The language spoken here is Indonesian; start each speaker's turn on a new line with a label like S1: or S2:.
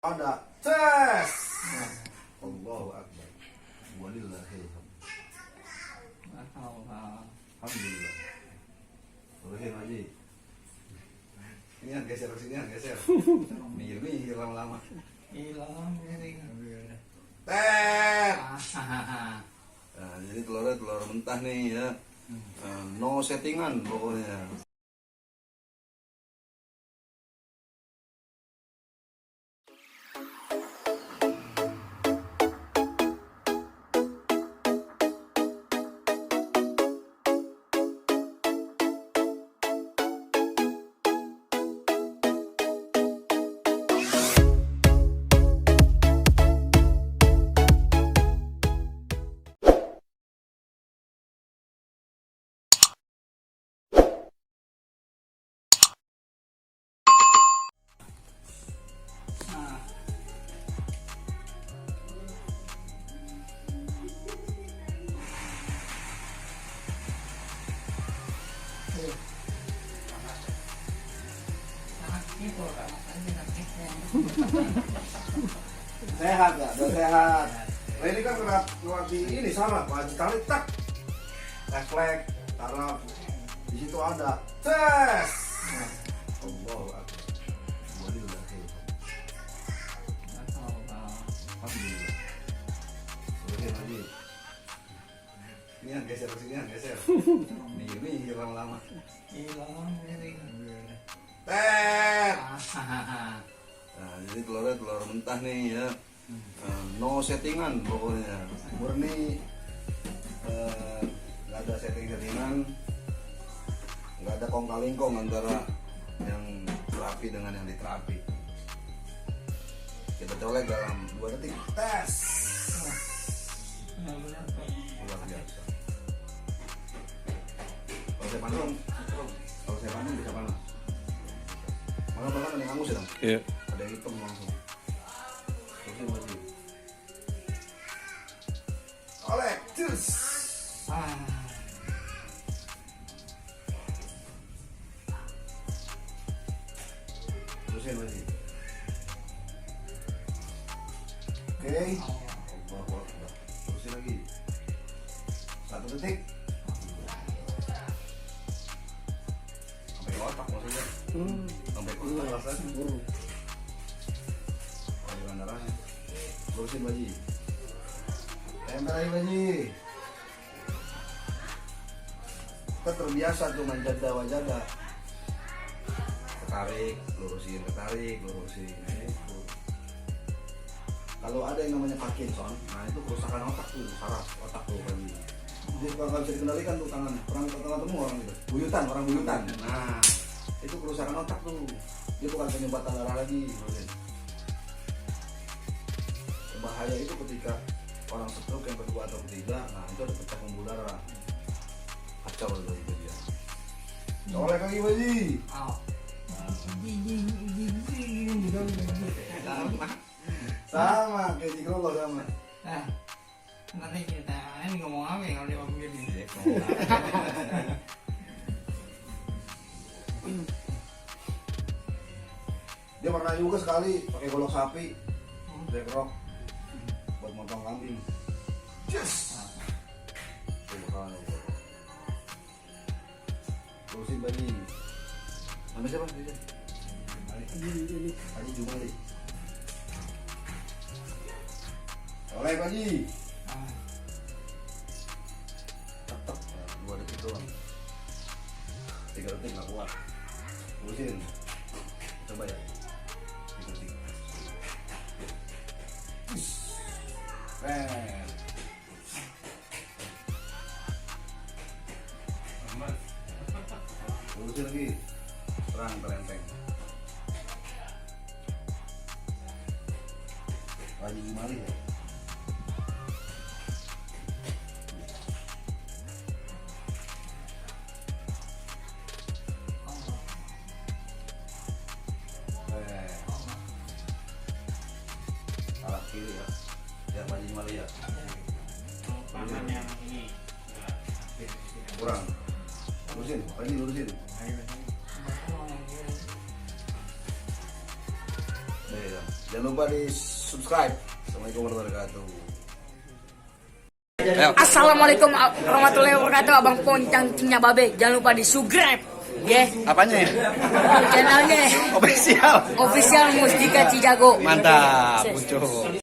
S1: Ada tes. Allahu Akbar. Alhamdulillah. Terusin lagi. Ini yang geser sini, yang geser. Minggir lama-lama.
S2: Hilang ini.
S1: Tes. Nah, jadi telurnya telur mentah nih ya. No settingan pokoknya. Sehat ya, udah sehat. Nah, ini kan lewat di ini saraf, tarik tak, refleks, saraf. Di situ ada tes. Allahu Akbar. Alhamdulillah. Terusin lagi. Ini yang geser sini, yang geser. Minggir lama-lama.
S2: Hilang ini.
S1: Tes. Nah, jadi telurnya telur mentah nih ya. No settingan pokoknya. Murni nggak ada settingan, nggak ada kong kali kong antara yang terapi dengan yang diterapi. Kita colek dalam 2 detik. Tes. Luar biasa. Kalau saya pandang bisa panas. Malah ada yang angus ya, Bang?
S3: Iya.
S1: Ada yang hitam langsung. Terusin lagi. Oleh, cus. Terusin lagi. Oke. Allahu Akbar. Terusin lagi. 1 detik. Sampai ke otak maksudnya. Sampai ke otak rasanya. Aliran darahnya. Terusin lagi. Tempel lagi. Kita terbiasa tuh main jada. Ketarik, lurusin. Itu. Kalau ada yang namanya Parkinson, nah itu kerusakan otak tuh, saraf otak tuh kan. Jadi kalau nggak bisa dikendalikan tuh tangan, orang temu orang itu, orang buyutan. Nah, itu kerusakan otak tuh. Dia bukan penyumbatan darah lagi. Bahaya itu ketika orang stroke yang kedua atau ketiga, nah itu ada pecah pembuluh darah. Kacau itu dia. Colek lagi Baji. Sama kayak di kalau sama.
S2: Nah, nanti kita ini ngomong apa ya kalau dia begini?
S1: Dia pernah juga sekali pakai golok sapi, dekrok buat motong kambing. Yes. Terusin Baji. Nama siapa? Haji Jumali. Oleh Baji. Tetap 2 detik doang. 3 detik nggak kuat. Terusin. Coba ya. 3 detik. Terusin lagi. Terang terenteng. Haji Jumali ya. Arah kiri ya. Ya Haji Jumali ya.
S2: Pamannya ini.
S1: Kurang. Lurusin, Haji lurusin. Iya. Jangan lupa di subscribe. Assalamualaikum warahmatullahi wabarakatuh.
S3: Assalamualaikum warahmatullahi wabarakatuh. Abang Poncang Cinya Babe. Jangan lupa di subscribe. Ya.
S4: Apanya ya?
S3: Channelnya
S4: Official.
S3: official Mustika Cijago.
S4: Mantap, muncul.